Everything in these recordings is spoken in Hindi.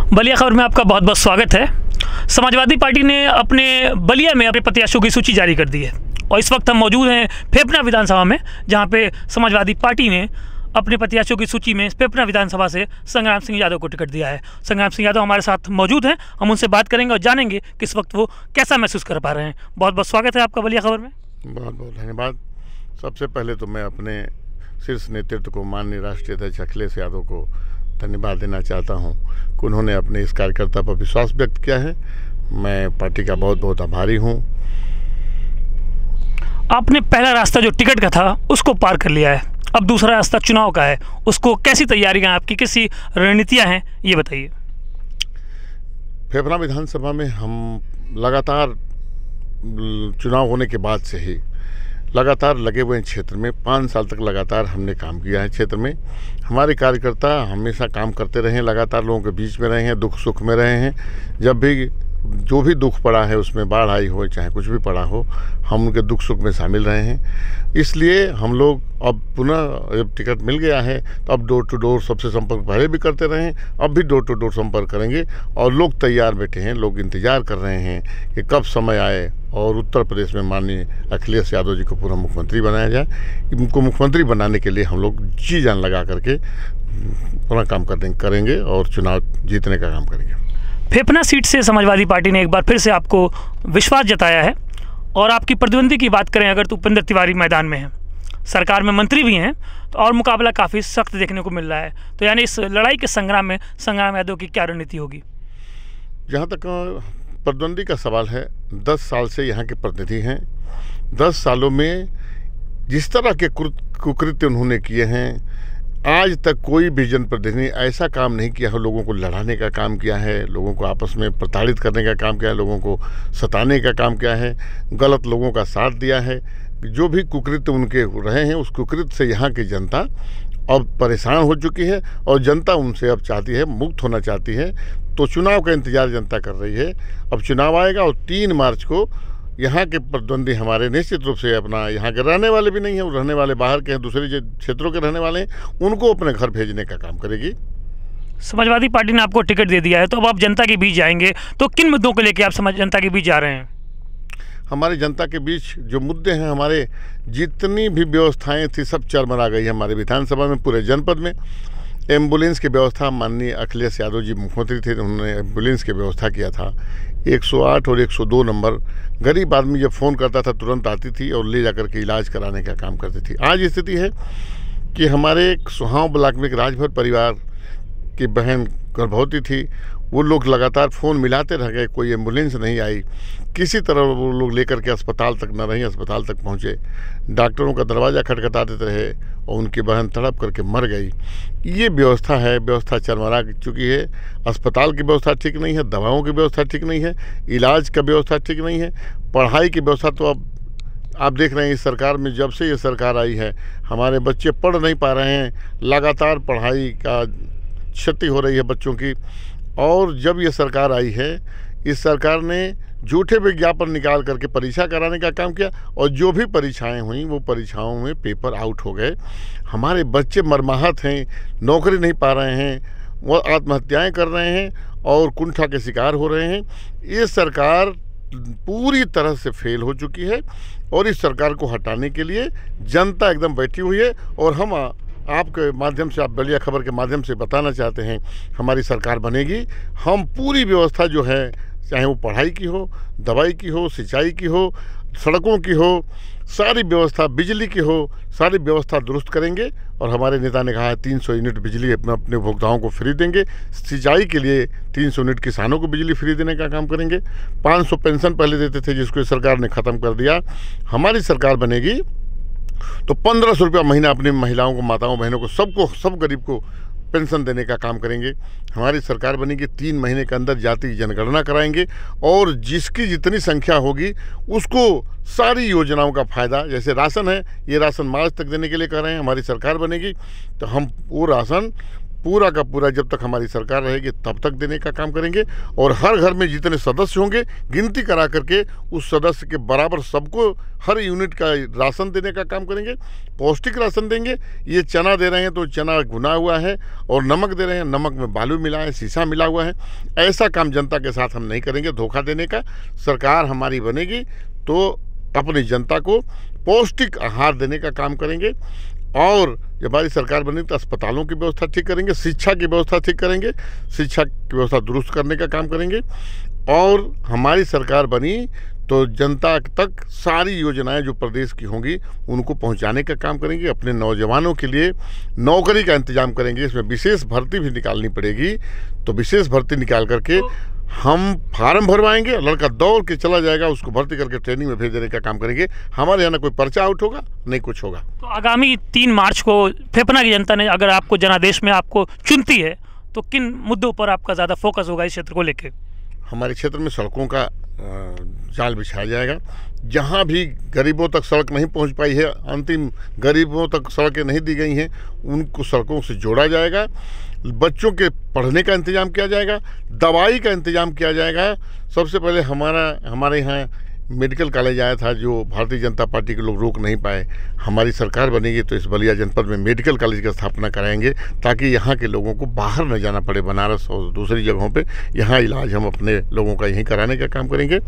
बलिया खबर में आपका बहुत बहुत स्वागत है। समाजवादी पार्टी ने अपने बलिया में अपने प्रत्याशियों की सूची जारी कर दी है और इस वक्त हम मौजूद हैं फेफना विधानसभा में, जहां पे समाजवादी पार्टी ने अपने प्रत्याशियों की सूची में फेफना विधानसभा से संग्राम सिंह यादव को टिकट दिया है। संग्राम सिंह यादव हमारे साथ मौजूद हैं, हम उनसे बात करेंगे और जानेंगे कि इस वक्त वो कैसा महसूस कर पा रहे हैं। बहुत बहुत स्वागत है आपका बलिया खबर में। बहुत बहुत धन्यवाद। सबसे पहले तो मैं अपने शीर्ष नेतृत्व को, माननीय राष्ट्रीय अध्यक्ष अखिलेश यादव को धन्यवाद देना चाहता हूं कि उन्होंने अपने इस कार्यकर्ता पर विश्वास व्यक्त किया है। मैं पार्टी का बहुत बहुत आभारी हूं। आपने पहला रास्ता जो टिकट का था उसको पार कर लिया है, अब दूसरा रास्ता चुनाव का है। उसको कैसी तैयारियां आपकी, कैसी रणनीतियां हैं, ये बताइए। फेफना विधानसभा में हम लगातार चुनाव होने के बाद से ही लगातार लगे हुए हैं क्षेत्र में। 5 साल तक लगातार हमने काम किया है क्षेत्र में। हमारे कार्यकर्ता हमेशा काम करते रहे हैं, लगातार लोगों के बीच में रहे हैं, दुख सुख में रहे हैं। जब भी जो भी दुख पड़ा है, उसमें बाढ़ आई हो चाहे कुछ भी पड़ा हो, हम उनके दुख सुख में शामिल रहे हैं। इसलिए हम लोग अब पुनः जब टिकट मिल गया है तो अब डोर टू डोर सबसे संपर्क पहले भी करते रहे हैं, अब भी डोर टू डोर संपर्क करेंगे। और लोग तैयार बैठे हैं, लोग इंतज़ार कर रहे हैं कि कब समय आए और उत्तर प्रदेश में माननीय अखिलेश यादव जी को पूरा मुख्यमंत्री बनाया जाए। इनको मुख्यमंत्री बनाने के लिए हम लोग जी जान लगा करके पूरा काम करेंगे और चुनाव जीतने का काम करेंगे। फेफना सीट से समाजवादी पार्टी ने एक बार फिर से आपको विश्वास जताया है और आपकी प्रतिद्वंदी की बात करें अगर तो उपेंद्र तिवारी मैदान में है, सरकार में मंत्री भी हैं, तो और मुकाबला काफ़ी सख्त देखने को मिल रहा है। तो यानी इस लड़ाई के संग्राम में संग्राम यादव की क्या रणनीति होगी? जहाँ तक प्रतिद्वंदी का सवाल है, 10 साल से यहाँ के प्रतिनिधि हैं। 10 सालों में जिस तरह के कुकृत्य उन्होंने किए हैं, आज तक कोई भी जनप्रतिनिधि ऐसा काम नहीं किया है। लोगों को लड़ाने का काम किया है, लोगों को आपस में प्रताड़ित करने का काम किया है, लोगों को सताने का काम किया है, गलत लोगों का साथ दिया है। जो भी कुकृत्य उनके रहे हैं, उस कुकृत्य से यहाँ की जनता अब परेशान हो चुकी है और जनता उनसे अब चाहती है, मुक्त होना चाहती है। तो चुनाव का इंतजार जनता कर रही है। अब चुनाव आएगा और 3 मार्च को यहाँ के प्रतिद्वंदी हमारे निश्चित रूप से अपना, यहाँ के रहने वाले भी नहीं हैं, रहने वाले बाहर के हैं, दूसरे जो क्षेत्रों के रहने वाले हैं, उनको अपने घर भेजने का काम करेगी। समाजवादी पार्टी ने आपको टिकट दे दिया है, तो अब आप जनता के बीच जाएंगे, तो किन मुद्दों को लेकर आप जनता के बीच जा रहे हैं? हमारे जनता के बीच जो मुद्दे हैं, हमारे जितनी भी व्यवस्थाएं थी सब चरमरा गई है हमारे विधानसभा में, पूरे जनपद में। एम्बुलेंस की व्यवस्था, माननीय अखिलेश यादव जी मुख्यमंत्री थे, उन्होंने एम्बुलेंस की व्यवस्था किया था। 108 और 102 नंबर गरीब आदमी जब फ़ोन करता था तुरंत आती थी और ले जाकर के इलाज कराने का काम करती थी। आज स्थिति है कि हमारे सुहाव ब्लॉक में एक राजभर परिवार की बहन गर्भवती थी, वो लोग लगातार फ़ोन मिलाते रह गए, कोई एम्बुलेंस नहीं आई। किसी तरह वो लोग लेकर के अस्पताल तक न रही, अस्पताल तक पहुँचे, डॉक्टरों का दरवाज़ा खटखटाते रहे और उनकी बहन तड़प करके मर गई। ये व्यवस्था है, व्यवस्था चरमरा चुकी है। अस्पताल की व्यवस्था ठीक नहीं है, दवाओं की व्यवस्था ठीक नहीं है, इलाज का व्यवस्था ठीक नहीं है, पढ़ाई की व्यवस्था तो अब आप देख रहे हैं इस सरकार में, जब से ये सरकार आई है हमारे बच्चे पढ़ नहीं पा रहे हैं, लगातार पढ़ाई का क्षति हो रही है बच्चों की। और जब ये सरकार आई है, इस सरकार ने झूठे विज्ञापन निकाल करके परीक्षा कराने का काम किया और जो भी परीक्षाएं हुई वो परीक्षाओं में पेपर आउट हो गए। हमारे बच्चे मरमाहत हैं, नौकरी नहीं पा रहे हैं, वो आत्महत्याएं कर रहे हैं और कुंठा के शिकार हो रहे हैं। ये सरकार पूरी तरह से फेल हो चुकी है और इस सरकार को हटाने के लिए जनता एकदम बैठी हुई है। और हम आपके माध्यम से, आप बलिया खबर के माध्यम से बताना चाहते हैं, हमारी सरकार बनेगी। हम पूरी व्यवस्था जो है, चाहे वो पढ़ाई की हो, दवाई की हो, सिंचाई की हो, सड़कों की हो, सारी व्यवस्था, बिजली की हो, सारी व्यवस्था दुरुस्त करेंगे। और हमारे नेता ने कहा है 300 यूनिट बिजली अपने उपभोक्ताओं को फ्री देंगे। सिंचाई के लिए 300 यूनिट किसानों को बिजली फ्री देने का काम करेंगे। 500 पेंशन पहले देते थे जिसको सरकार ने ख़त्म कर दिया। हमारी सरकार बनेगी तो 1500 रुपया महीना अपनी महिलाओं को, माताओं बहनों को, सबको, सब गरीब को पेंशन देने का काम करेंगे। हमारी सरकार बनेगी, 3 महीने के अंदर जाति जनगणना कराएंगे और जिसकी जितनी संख्या होगी उसको सारी योजनाओं का फ़ायदा, जैसे राशन है, ये राशन मार्च तक देने के लिए कह रहे हैं। हमारी सरकार बनेगी तो हम वो राशन पूरा का पूरा जब तक हमारी सरकार रहेगी तब तक देने का काम करेंगे। और हर घर में जितने सदस्य होंगे गिनती करा करके उस सदस्य के बराबर सबको हर यूनिट का राशन देने का काम करेंगे। पौष्टिक राशन देंगे। ये चना दे रहे हैं तो चना भुना हुआ है, और नमक दे रहे हैं नमक में बालू मिला है, शीशा मिला हुआ है। ऐसा काम जनता के साथ हम नहीं करेंगे धोखा देने का। सरकार हमारी बनेगी तो अपनी जनता को पौष्टिक आहार देने का काम करेंगे। और जब हमारी सरकार बनी तो अस्पतालों की व्यवस्था ठीक करेंगे, शिक्षा की व्यवस्था ठीक करेंगे, शिक्षा की व्यवस्था दुरुस्त करने का काम करेंगे। और हमारी सरकार बनी तो जनता तक सारी योजनाएं जो प्रदेश की होंगी उनको पहुंचाने का काम करेंगे। अपने नौजवानों के लिए नौकरी का इंतजाम करेंगे। इसमें विशेष भर्ती भी निकालनी पड़ेगी, तो विशेष भर्ती निकाल करके हम फार्म भरवाएंगे। लड़का दौड़ के चला जाएगा, उसको भर्ती करके ट्रेनिंग में भेज देने का काम करेंगे। हमारे यहाँ ना कोई पर्चा आउट होगा, नहीं कुछ होगा। तो आगामी 3 मार्च को फेफना की जनता ने अगर आपको जनादेश में आपको चुनती है तो किन मुद्दों पर आपका ज़्यादा फोकस होगा इस क्षेत्र को लेकर? हमारे क्षेत्र में सड़कों का जाल बिछाया जाएगा। जहाँ भी गरीबों तक सड़क नहीं पहुँच पाई है, अंतिम गरीबों तक सड़कें नहीं दी गई हैं, उनको सड़कों से जोड़ा जाएगा। बच्चों के पढ़ने का इंतजाम किया जाएगा, दवाई का इंतजाम किया जाएगा। सबसे पहले हमारे यहाँ मेडिकल कॉलेज आया था जो भारतीय जनता पार्टी के लोग रोक नहीं पाए। हमारी सरकार बनेगी तो इस बलिया जनपद में मेडिकल कॉलेज की स्थापना कराएंगे ताकि यहाँ के लोगों को बाहर न जाना पड़े, बनारस और दूसरी जगहों पे। यहाँ इलाज हम अपने लोगों का यहीं कराने का काम करेंगे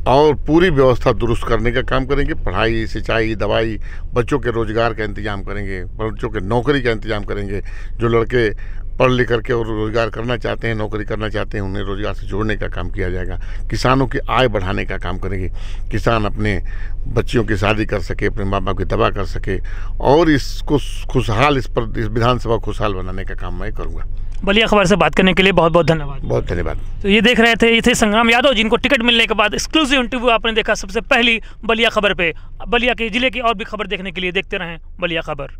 और पूरी व्यवस्था दुरुस्त करने का काम करेंगे। पढ़ाई, सिंचाई, दवाई, बच्चों के रोजगार का इंतजाम करेंगे, बच्चों के नौकरी का इंतजाम करेंगे। जो लड़के पढ़ लिख करके और रोज़गार करना चाहते हैं, नौकरी करना चाहते हैं, उन्हें रोज़गार से जोड़ने का काम किया जाएगा। किसानों की आय बढ़ाने का काम करेंगे। किसान अपने बच्चियों की शादी कर सके, अपने माँ बाप की दवा कर सके, और इसको खुशहाल इस विधानसभा खुशहाल बनाने का काम मैं करूँगा। बलिया खबर से बात करने के लिए बहुत बहुत धन्यवाद। बहुत धन्यवाद। तो ये देख रहे थे, ये थे संग्राम यादव, जिनको टिकट मिलने के बाद एक्सक्लूसिव इंटरव्यू आपने देखा सबसे पहली बलिया खबर पे। बलिया के जिले की और भी खबर देखने के लिए देखते रहें बलिया खबर।